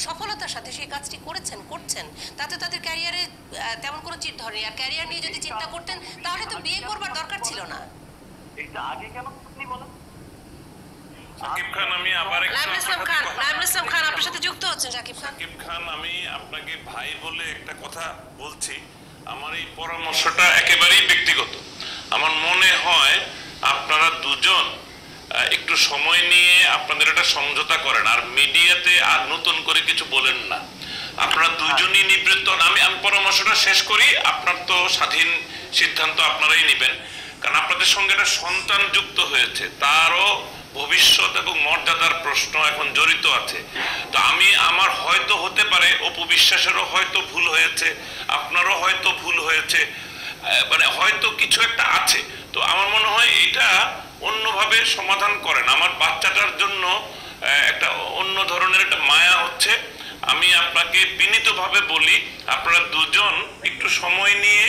সফলতার সাথে সেই কাজটি করছেন, তাতে তাদের ক্যারিয়ারে তেমন কোনো চিট ধরেনি। আর ক্যারিয়ার নিয়ে যদি চিন্তা করতেন তাহলে তো বিয়ে করবার দরকার ছিল না। এটা আগে কেন আপনি বলেন? সাকিব খান, আমি আবার নাইমুল ইসলাম খান আপনার সাথে যুক্ত হচ্ছেন। সাকিব খান, আমি আপনাকে ভাই বলে একটা কথা বলছি। আমার এই পরামর্শটা একেবারেই ব্যক্তিগত। আমার মনে হয় আপনারা দুজন একটু সময় নিয়ে আপনাদের একটা সমঝোতা করেন, আর মিডিয়াতে আর নতুন করে কিছু বলেন না। আপনারা দুজনই নিবৃত্ত। আমি পরামর্শটা শেষ করি। আপনার তো স্বাধীন সিদ্ধান্ত আপনারাই নেবেন, কারণ আপনাদের সঙ্গে একটা সন্তান যুক্ত হয়েছে, তারও ভবিষ্যৎ এবং মর্যাদার প্রশ্ন এখন জড়িত আছে। তো আমার হয়তো হতে পারে অপু বিশ্বাসেরও হয়তো ভুল হয়েছে, আপনারও হয়তো ভুল হয়েছে, মানে হয়তো কিছু একটা আছে। তো আমার মনে হয় এটা অন্যভাবে সমাধান করেন। আমার বাচ্চাটার জন্য একটা অন্য ধরনের একটা মায়া হচ্ছে। আমি আপনাকে বিনীতভাবে বলি, আপনারা দুজন একটু সময় নিয়ে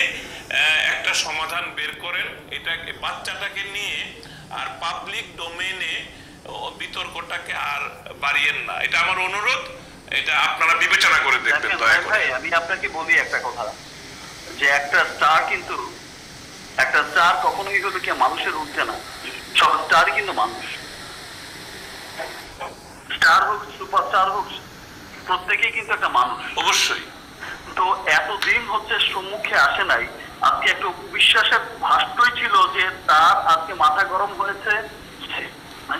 একটা সমাধান বের করেন এটাকে, বাচ্চাটাকে নিয়ে। আর পাবলিক ডোমেইনে বিতর্কটাকে আর বাড়িয়েন না, এটা আমার অনুরোধ। এটা আপনারা বিবেচনা করে দেখবেন দয়া করে। আমি আপনাকে বলি একটা কথা, যে একটা স্টার কখনোই হলো কি মানুষের ঊর্ধ্বে না। সব স্টারই কিন্তু মানুষ, স্টার হোক সুপারস্টার হোক, প্রত্যেকেই কিন্তু একটা মানুষ। অবশ্যই। তো এতদিন হচ্ছে সম্মুখে আসে নাই। আজকে একটা অপবিশ্বাসের ভাষ্টই ছিল যে তার আজকে মাথা গরম হয়েছে,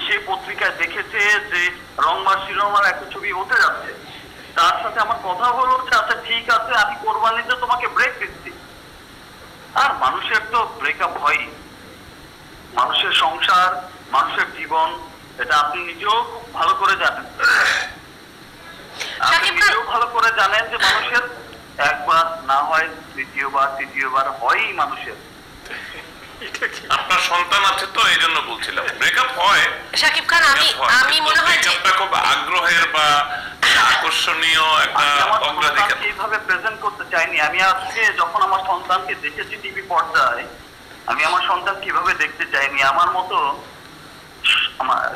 সেই পত্রিকায় দেখেছে যে রংমার শিরোমার একটা ছবি হতে যাচ্ছে। তার সাথে আমার কথা হলো যে আচ্ছা ঠিক আছে, আমি কোরবানিতে তোমাকে ব্রেক দিচ্ছি। আর মানুষের তো ব্রেকআপ হয়ই, মানুষের সংসার, মানুষের জীবন, এটা আপনি নিজেও খুব ভালো করে জানেন। আপনি নিজেও ভালো করে জানেন যে মানুষের একবার না হয় দ্বিতীয়বার তৃতীয়বার হয়ই মানুষের। আপনার সন্তান আছে তো এই জন্য বলছিলাম, ব্রেকআপ হয়। সাকিব খান, আমি মনে হয় যে ব্রেকআপটা খুব আগ্রহের বা আকর্ষণীয় একটা অগ্রাধিকার। এইভাবে প্রেজেন্ট করতে চাইনি। আমি আজকে যখন আমার সন্তানকে দেখেছি টিভি পর্দায়, আমি আমার সন্তান কিভাবে দেখতে চাইনি। আমার মতো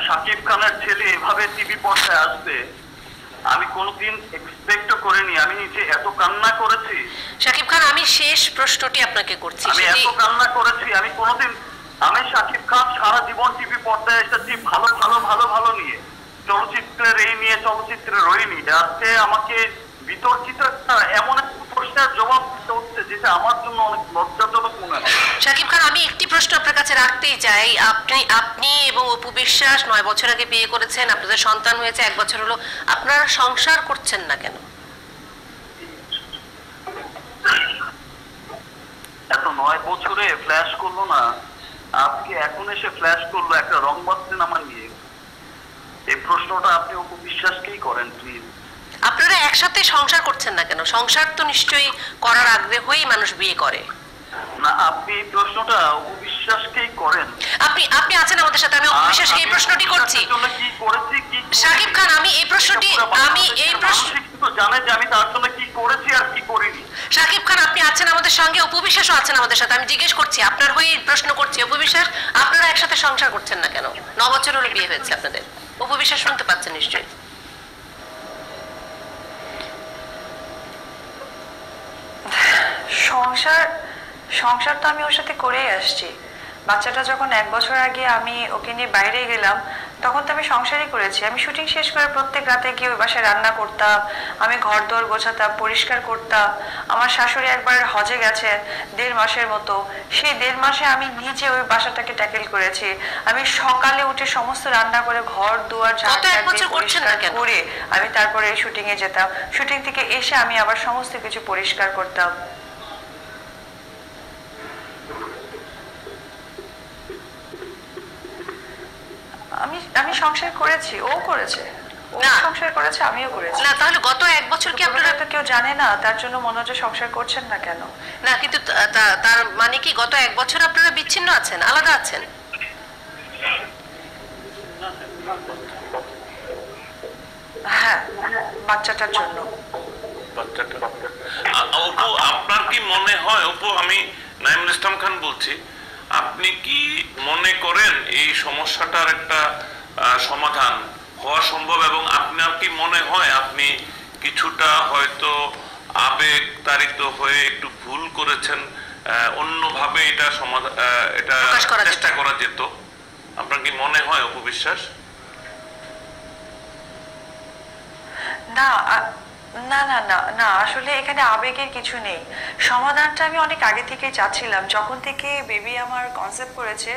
সাকিব খানের ছেলে এভাবে টিভি পর্দায় আসবে আমি কোনোদিন এক্সপেক্টও করিনি। আমি যে এত কান্না করেছি। সাকিব খান, আমি শেষ প্রশ্নটি আপনাকে করছি। আমি এত কান্না করেছি, আমি কোনোদিন, আমি সাকিব খান সারা জীবন টিভি পর্দায় এসেছি ভালো ভালো ভালো ভালো নিয়ে, চলচ্চিত্রের এই নিয়ে চলচ্চিত্রের ওই নিয়ে। আজকে আমাকে বিতর্কিত এমন একটা প্রশ্নের জবাব দিতে হচ্ছে যেটা আমার জন্য অনেক লজ্জাজনক মনে হয়। সাকিব খান, আমি একটি প্রশ্ন আপনার কাছে রাখতেই চাই। আপনি এবং অপু বিশ্বাস 9 বছর আগে বিয়ে করেছেন, আপনাদের সন্তান হয়েছে 1 বছর হলো, আপনারা সংসার করছেন না কেন? এত 9 বছরে ফ্ল্যাশ করলো না, আজকে এখন এসে ফ্ল্যাশ করলো একটা রংবাজ সিনেমা নিয়ে। এই প্রশ্নটা আপনি অপু বিশ্বাসকেই করেন প্লিজ। আপনারা একসাথে সংসার করছেন না কেন? সংসার তো নিশ্চয়ই করার আগ্রহেই মানুষ বিয়ে করে না। আপনি প্রশ্নটা অপু বিশ্বাসকেই করেন। আপনি আছেন আমাদের সাথে, আমি অপু বিশ্বাসকে এই প্রশ্নটি করছি। কি করেছি কি সাকিব খান, আমি এই প্রশ্ন জানেন যে আমি তার জন্য কি করেছি আর কি করিনি। সাকিব খান, আপনি আছেন আমাদের সঙ্গে, অপু বিশ্বাসও আছেন আমাদের সাথে। আমি জিজ্ঞেস করছি, আপনার হয়ে প্রশ্ন করছি। অপু বিশ্বাস, আপনারা একসাথে সংসার করছেন না কেন? 9 বছর হলো বিয়ে হয়েছে আপনাদের। অপু বিশ্বাস শুনতে পাচ্ছেন নিশ্চয়ই। সংসার তো আমি ওর সাথে করেই আসছি। বাচ্চাটা যখন 1 বছর আগে আমি ওকে নিয়ে বাইরে গেলাম, তখন তো আমি সংসারই করেছি। আমি শুটিং শেষ করে প্রত্যেক রাতে গিয়ে ওই বাসায় রান্না করতাম, আমি ঘর দোর গোছাতাম, পরিষ্কার করতাম। আমার শাশুড়ি একবার হজে গেছে 1.5 মাসের মতো, সেই 1.5 মাসে আমি নিজে ওই বাসাটাকে ট্যাকেল করেছি। আমি সকালে উঠে সমস্ত রান্না করে ঘর দুয়ার পরিষ্কার করে আমি তারপরে শুটিং এ যেতাম। শুটিং থেকে এসে আমি আবার সমস্ত কিছু পরিষ্কার করতাম। আমি সংসার করেছি, ও করেছে, ও সংসার করেছে, আমিও করেছি। না, তাহলে গত 1 বছর কি আপনারা তো কেউ জানে না, তার জন্য মনে হচ্ছে সংসার করছেন না কেন? না, কিন্তু তার মানে কি গত 1 বছর আপনারা বিচ্ছিন্ন আছেন, আলাদা আছেন? হ্যাঁ, বাচ্চাটার জন্য। অপু, আপনার কি মনে হয়? অপু, আমি নাইমুল ইসলাম খান বলছি। আপনি কি মনে করেন এই সমস্যাটার একটা সমাধান হওয়া সম্ভব, এবং আপনার কি মনে হয় আপনি কিছুটা হয়তো আবেগ তাড়িত হয়ে একটু ভুল করেছেন, অন্যভাবে এটা সমাধান এটা চেষ্টা করা যেত। আপনার কি মনে হয় অপু বিশ্বাস? না না না না না, আসলে এখানে আবেগের কিছু নেই। সমাধানটা আমি অনেক আগে থেকে চাচ্ছিলাম, যখন থেকে বেবি আমার কনসেপ্ট করেছে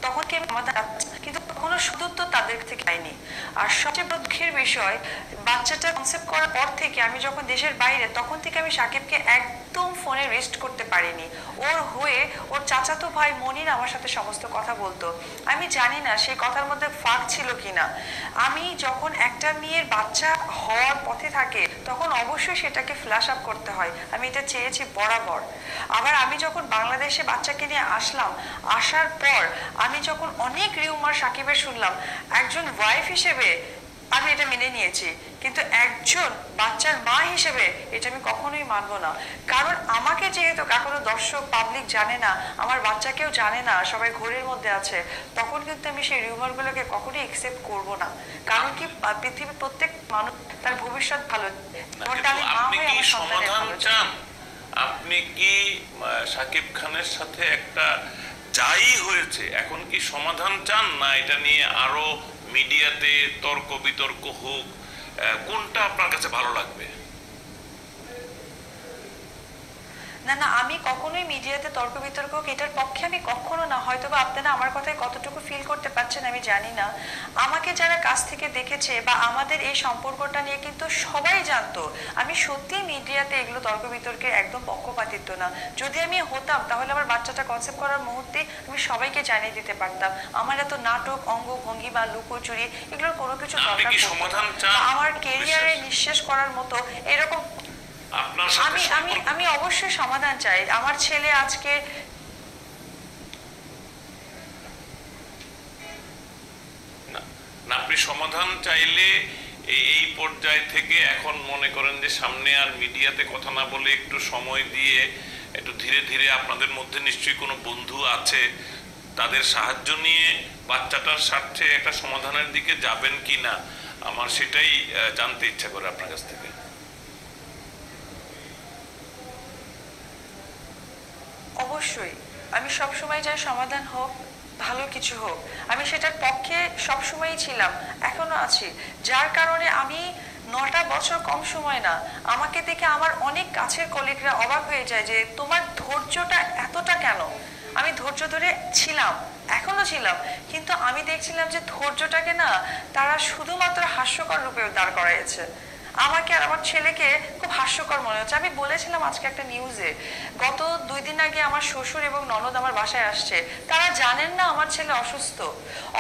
তখন থেকে সমাধান, কিন্তু কোনো সুদূর তাদের থেকে পাইনি। আর সবচেয়ে দুঃখের বিষয়, বাচ্চাটা কনসেপ্ট করার পর থেকে আমি যখন দেশের বাইরে, তখন থেকে আমি সাকিবকে একদম ফোনে রেস্ট করতে পারিনি। ওর হয়ে ওর চাচাতো ভাই মনির আমার সাথে সমস্ত কথা বলতো। আমি জানি না সেই কথার মধ্যে ফাঁক ছিল কিনা। আমি যখন একটা মেয়ের বাচ্চা হওয়ার পথে থাকে তখন অবশ্যই সেটাকে ফ্ল্যাশ আপ করতে হয়, আমি এটা চেয়েছি বরাবর। আবার আমি যখন বাংলাদেশে বাচ্চাকে নিয়ে আসলাম, আসার পর আমি যখন অনেক রিউমার সাকিবের শুনলাম, একজন ওয়াইফ হিসেবে আমি এটা মেনে নিয়েছি, কিন্তু একজন বাচ্চার মা হিসেবে এটা আমি কখনোই মানবো না। কারণ আমাকে যেহেতু কারো দর্শক পাবলিক জানে না, আমার বাচ্চাকেও জানে না, সবাই ঘোরের মধ্যে আছে, তখন কিন্তু আমি সেই রিউমারগুলোকে কখনোই একসেপ্ট করব না। কারণ কি, পৃথিবীর প্রত্যেক মানুষ তার ভবিষ্যৎ ভালো, আপনি কি সাকিব খানের সাথে একটা যাই হয়েছে এখন কি সমাধান চান, না এটা নিয়ে আরো মিডিয়াতে তর্ক বিতর্ক হোক? কোনটা আপনার কাছে ভালো লাগবে? না না, আমি কখনোই মিডিয়াতে তর্ক বিতর্ক এটার পক্ষে আমি কখনো না। হয়তো বা আপনারা আমার কথায় কতটুকু ফিল করতে পারছেন আমি জানি না। আমাকে যারা কাছ থেকে দেখেছে বা আমাদের এই সম্পর্কটা নিয়ে কিন্তু সবাই জানতো আমি সত্যি মিডিয়াতে এগুলো তর্ক বিতর্কে একদম পক্ষপাতিত্ব না। যদি আমি হতাম তাহলে আমার বাচ্চাটা কনসেপ্ট করার মুহূর্তে আমি সবাইকে জানিয়ে দিতে পারতাম। আমার এত নাটক, অঙ্গ ভঙ্গি বা লুকোচুরি এগুলোর কোনো কিছু দরকার পড়তো না। আমার কেরিয়ারে নিঃশেষ করার মতো এরকম আমি অবশ্যই সমাধান চাই। আমার ছেলে আজকে আপনি সমাধান চাইলে এই পর্যায় থেকে এখন মনে করেন যে সামনে আর মিডিয়াতে কথা না বলে একটু সময় দিয়ে একটু ধীরে ধীরে, আপনাদের মধ্যে নিশ্চয়ই কোনো বন্ধু আছে, তাদের সাহায্য নিয়ে বাচ্চাটার স্বার্থে একটা সমাধানের দিকে যাবেন কি না, আমার সেটাই জানতে ইচ্ছা করে আপনার কাছ থেকে। অবশ্যই আমি সবসময় চাই সমাধান হোক, ভালো কিছু হোক। আমি সেটার পক্ষে সবসময়ই ছিলাম, এখনো আছি। যার কারণে আমি 9টা বছর কম সময় না, আমাকে দেখে আমার অনেক কাছের কলিগরা অবাক হয়ে যায় যে তোমার ধৈর্যটা এতটা কেন। আমি ধৈর্য ধরে ছিলাম, এখনো ছিলাম, কিন্তু আমি দেখছিলাম যে ধৈর্যটাকে না তারা শুধুমাত্র হাস্যকর রূপে দাঁড় করাইছে। আমাকে আর আমার ছেলেকে খুব হাস্যকর মনে হচ্ছে। আমি বলেছিলাম আজকে একটা নিউজে, গত 2 দিন আগে আমার শ্বশুর এবং ননদ আমার বাসায় আসছে, তারা জানেন না আমার ছেলে অসুস্থ।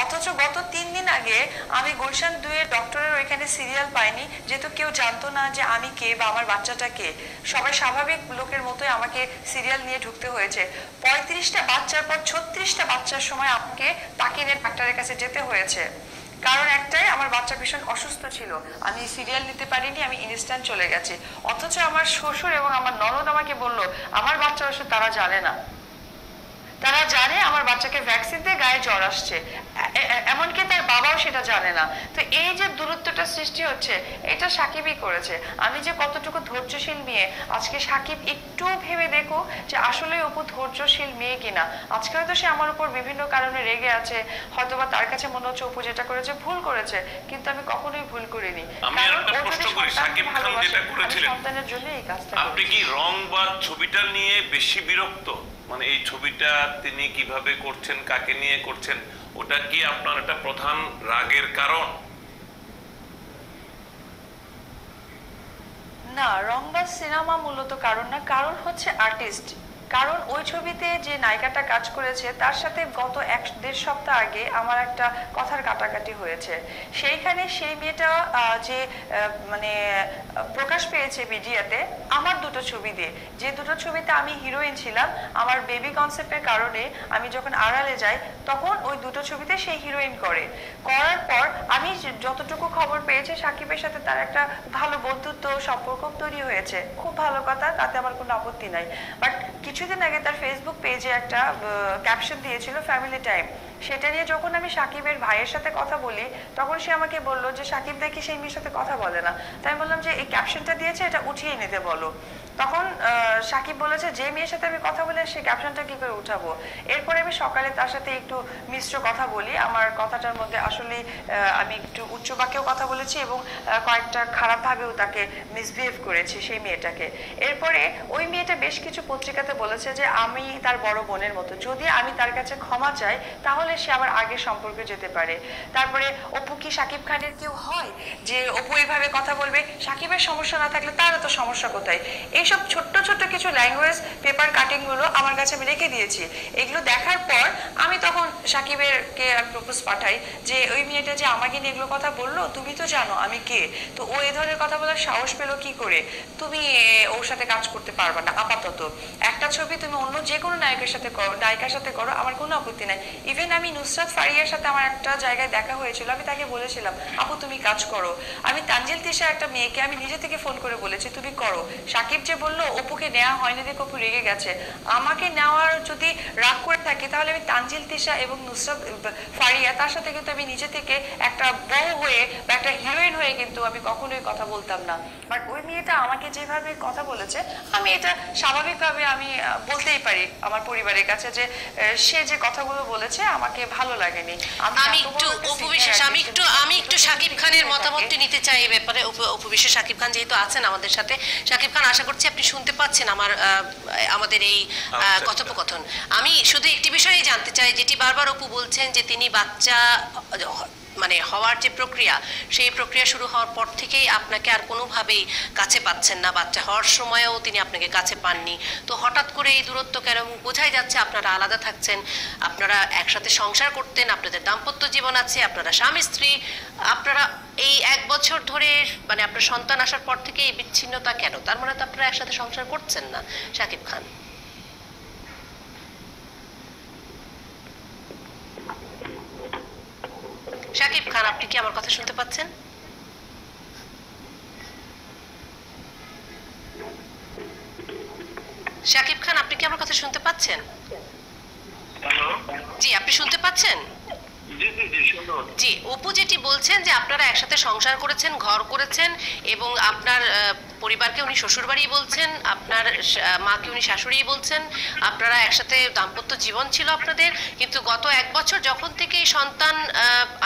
অথচ গত 3 দিন আগে আমি গুলশান 2-এর ডক্টরের ওইখানে সিরিয়াল পাইনি, যেহেতু কেউ জানতো না যে আমি কে বা আমার বাচ্চাটা কে। সবাই স্বাভাবিক লোকের মতোই আমাকে সিরিয়াল নিয়ে ঢুকতে হয়েছে। 35টা বাচ্চার পর 36টা বাচ্চার সময় আমাকে তাকে নিয়ে ডাক্তারের কাছে যেতে হয়েছে। কারণ একটাই, আমার বাচ্চা ভীষণ অসুস্থ ছিল, আমি সিরিয়াল নিতে পারিনি, আমি ইনস্ট্যান্ট চলে গেছি। অথচ আমার শ্বশুর এবং আমার ননদ আমাকে বললো আমার বাচ্চা অসুস্থ, তারা জানে না। তারা জানে আমার বাচ্চাকে ভ্যাকসিন দিয়ে গায়ে জ্বর আসছে, এমনকি তার বাবাও সেটা জানে না। তো এই যে দূরত্বটা সৃষ্টি হচ্ছে, এটা সাকিবই করেছে। আমি যে কতটুকু ধৈর্যশীল মেয়ে, আজকে সাকিব একটু ভেবে দেখো যে আসলে অপু ধৈর্যশীল মেয়ে কিনা। আজকে হয়তো সে আমার উপর বিভিন্ন কারণে রেগে আছে, হয়তোবা তার কাছে মনে হচ্ছে অপু যেটা করেছে ভুল করেছে, কিন্তু আমি কখনোই ভুল করিনি। সন্তানের জন্য এই কাজটা। আপনি কি রং বা ছবিটা নিয়ে বেশি বিরক্ত? মানে এই ছবিটা তিনি কিভাবে করছেন, কাকে নিয়ে করছেন, ওটা কি আপনার একটা প্রধান রাগের কারণ? না, রংবাজ সিনেমা মূলত কারণ না, কারণ হচ্ছে আর্টিস্ট। কারণ ওই ছবিতে যে নায়িকাটা কাজ করেছে তার সাথে গত 1-1.5 সপ্তাহ আগে আমার একটা কথার কাটাকাটি হয়েছে। সেইখানে সেই মেয়েটা যে মানে প্রকাশ পেয়েছে মিডিয়াতে আমার 2টো ছবি দিয়ে, যে 2টো ছবিতে আমি হিরোইন ছিলাম, আমার বেবি কনসেপ্টের কারণে আমি যখন আড়ালে যাই তখন ওই 2টো ছবিতে সেই হিরোইন করার পর আমি যতটুকু খবর পেয়েছি সাকিবের সাথে তার একটা ভালো বন্ধুত্ব সম্পর্ক তৈরি হয়েছে, খুব ভালো কথা, তাতে আমার কোনো আপত্তি নাই। বাট কিছুদিন আগে তার ফেসবুক পেজে একটা ক্যাপশন দিয়েছিল ফ্যামিলি টাইম, সেটা নিয়ে যখন আমি সাকিবের ভাইয়ের সাথে কথা বলি তখন সে আমাকে বলল যে সাকিব দেখি সেই মেয়ের সাথে কথা বলে না। তাই আমি বললাম যে এই ক্যাপশনটা দিয়েছে, এটা উঠিয়ে নিতে বলো। তখন সাকিব বলেছে যে মেয়ের সাথে আমি কথা বলে সেই ক্যাপশনটা কি করে উঠাবো। এরপরে আমি সকালে তার সাথে একটু মিশ্র কথা বলি, আমার কথাটার মধ্যে আসলে আমি একটু উচ্চ বাক্যেও কথা বলেছি এবং কয়েকটা খারাপভাবেও তাকে মিসবিহেভ করেছি সেই মেয়েটাকে। এরপরে ওই মেয়েটা বেশ কিছু পত্রিকাতে বলেছে যে আমি তার বড় বোনের মতো, যদি আমি তার কাছে ক্ষমা চাই তাহলে সে আবার আগের সম্পর্কে যেতে পারে। তারপরে অপু কি সাকিব খানের কেউ হয় যে অপু এইভাবে কথা বলবে, সাকিবের সমস্যা না থাকলে তার তো সমস্যা কোথায়। এইসব ছোট্ট ছোট্ট কিছু ল্যাঙ্গুয়েজ পেপার কাটিং গুলো আমার কাছে আমি রেখে দিয়েছি। এগুলো দেখার পর আমি তখন সাকিবের কে প্রপোজ পাঠাই যে ওই মেয়েটা যে আমাকে নিয়ে এগুলো কথা বললো, তুমি তো জানো আমি কে, তো ও এই ধরনের কথা বলার সাহস পেলো কি করে, তুমি ওর সাথে কাজ করতে পারবে না আপাতত। একটা ছবি তুমি অন্য যে কোনো নায়কের সাথে করো, নায়িকার সাথে করো, আমার কোনো আপত্তি নাই। ইভেন আমি নুসরাত ফারিয়ার সাথে আমার একটা জায়গায় দেখা হয়েছিল, আমি তাকে বলেছিলাম আপু তুমি কাজ করো। আমি তানজিল তিশা একটা মেয়েকে আমি নিজে থেকে ফোন করে বলেছি তুমি করো। সাকিব যে বললো অপুকে নেওয়া হয়নি দেখে অপু রেগে গেছে, আমাকে নেওয়ার যদি রাগ করে থাকে তাহলে আমি তানজিল তিশা এবং নুসরাত ফারিয়া তার সাথে কিন্তু আমি নিজে থেকে একটা বউ হয়ে বা একটা হিরোইন হয়ে কিন্তু আমি কখনোই কথা বলতাম না। বাট ওই মেয়েটা আমাকে যেভাবে কথা বলেছে আমি এটা স্বাভাবিকভাবে আমি বলতেই পারি আমার পরিবারের কাছে যে সে যে কথাগুলো বলেছে আমাকে ভালো লাগেনি। আমি একটু অপু বিশ্বাস আমি একটু সাকিব খানের মতামতটি নিতে চাই এই ব্যাপারে। অপু বিশ্বাস, সাকিব খান যেহেতু আছেন আমাদের সাথে, সাকিব খান আশা করছি আপনি শুনতে পাচ্ছেন আমাদের এই কথোপকথন। আমি শুধু একটি বিষয়ই জানতে চাই, যেটি বারবার অপু বলছেন যে তিনি বাচ্চা মানে হওয়ার যে প্রক্রিয়া, সেই প্রক্রিয়া শুরু হওয়ার পর থেকেই আপনাকে আর কোনোভাবেই কাছে পাচ্ছেন না, বাচ্চা হওয়ার সময়ও তিনি আপনাকে কাছে পাননি। তো হঠাৎ করে এই দূরত্ব কেন? বোঝাই যাচ্ছে আপনারা আলাদা থাকছেন, আপনারা একসাথে সংসার করতেন, আপনাদের দাম্পত্য জীবন আছে, আপনারা স্বামী স্ত্রী, আপনারা এই 1 বছর ধরে মানে আপনার সন্তান আসার পর থেকে এই বিচ্ছিন্নতা কেন? তার মানে তো আপনারা একসাথে সংসার করছেন না। সাকিব খান, সাকিব খান আপনি কি আমার কথা শুনতে পাচ্ছেন? সাকিব খান আপনি কি আমার কথা শুনতে পাচ্ছেন? হ্যালো, জি আপনি শুনতে পাচ্ছেন? জি জি জি সুন্দর। জি, অপু যেটি বলছেন যে আপনারা একসাথে সংসার করেছেন, ঘর করেছেন এবং আপনার পরিবারকে উনি শ্বশুরবাড়ি বলছেন, আপনার মাকে উনি শাশুড়ি বলছেন, আপনারা একসাথে দাম্পত্য জীবন ছিল আপনাদের। কিন্তু গত 1 বছর যখন থেকে এই সন্তান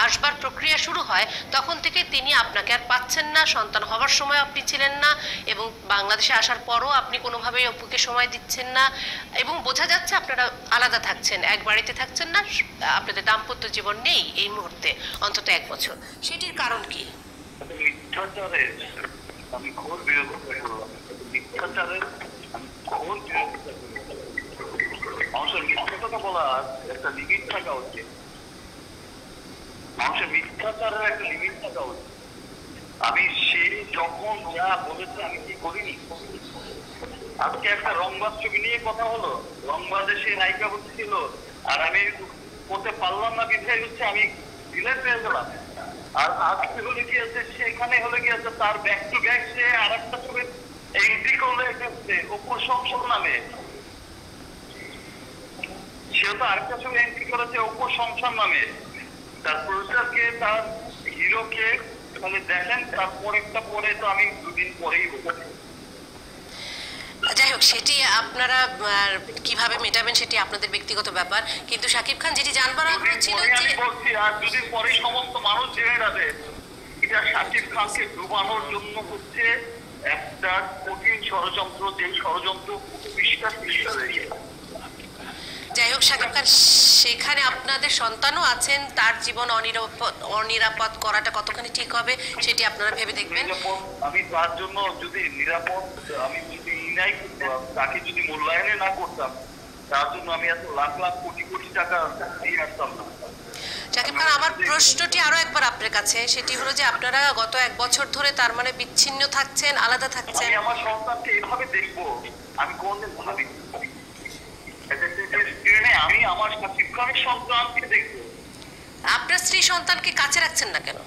আসবার প্রক্রিয়া শুরু হয় তখন থেকে তিনি আপনাকে আর পাচ্ছেন না, সন্তান হওয়ার সময় আপনি ছিলেন না এবং বাংলাদেশে আসার পরও আপনি কোনোভাবেই অপুকে সময় দিচ্ছেন না এবং বোঝা যাচ্ছে আপনারা আলাদা থাকছেন, এক বাড়িতে থাকছেন না, আপনাদের দাম্পত্য জীবন নেই এই মুহূর্তে অন্তত 1 বছর। সেটির কারণ কি? মিথ্যাচারের আমি ঘোর বিরোধিতা করলাম। মিথ্যাচারের আমি ঘোর বিরোধিতা করলাম। মানুষের মিথ্যা কথা বলার একটা লিমিট থাকা উচিত। মানুষের মিথ্যাচারের একটা লিমিট থাকা উচিত। আমি সে যখন যা বলেছে আমি কি করিনি। আজকে একটা রংবাজ ছবি নিয়ে কথা হলো, রংবাজে সে নায়িকা হচ্ছিল আর আমি করতে পারলাম না, বিধায় হচ্ছে আমি ডিলেট হয়ে গেলাম। আর আজকে হলে গিয়েছে সেখানে হলে গিয়েছে তার ব্যাক টু ব্যাক সে আর একটা ছবি এন্ট্রি করলে গেছে অপুর সংসার নামে। সেও তো আরেকটা ছবি এন্ট্রি করেছে অপুর সংসার নামে। তার প্রডিউসারকে তার হিরোকে তাহলে দেখেন, তারপরেরটা পরে তো আমি 2 দিন পরেই বলেছি। যাই হোক, সেটি আপনারা কিভাবে মেটাবেন সেটি আপনাদের ব্যক্তিগত ব্যাপার। কিন্তু সাকিব খান যেটি জানবার আগ্রহ ছিল যে বলছি আর 2 দিন পরে সমস্ত মানুষ জেনে যাবে এটা সাকিব খানকে ডুবানোর জন্য হচ্ছে একটা কঠিন ষড়যন্ত্র, যে ষড়যন্ত্র বিশ্বাস হয়ে গেছে। যাই হোক সাকিব খান, সেখানে আপনাদের সন্তানও আছেন, তার জীবন অনিরাপদ করাটা কতখানি ঠিক হবে সেটি আপনারা ভেবে দেখবেন। আমি তার জন্য যদি নিরাপদ আমি যদি নাই তাকে যদি মূল্যায়নে না করতাম, তার জন্য আমি এত লাখ লাখ কোটি কোটি টাকা দিয়ে আসতাম না। সাকিব খান, আমার প্রশ্নটি আরো একবার আপনার কাছে, সেটি হলো যে আপনারা গত 1 বছর ধরে তার মানে বিচ্ছিন্ন থাকছেন, আলাদা থাকছেন। আমি আমার সন্তানকে এভাবে দেখবো আমি কোনদিন ভাবি আমি আমার সাকিব খানের সন্তানকে দেখবো। আপনার স্ত্রী সন্তানকে কাছে রাখছেন না কেন?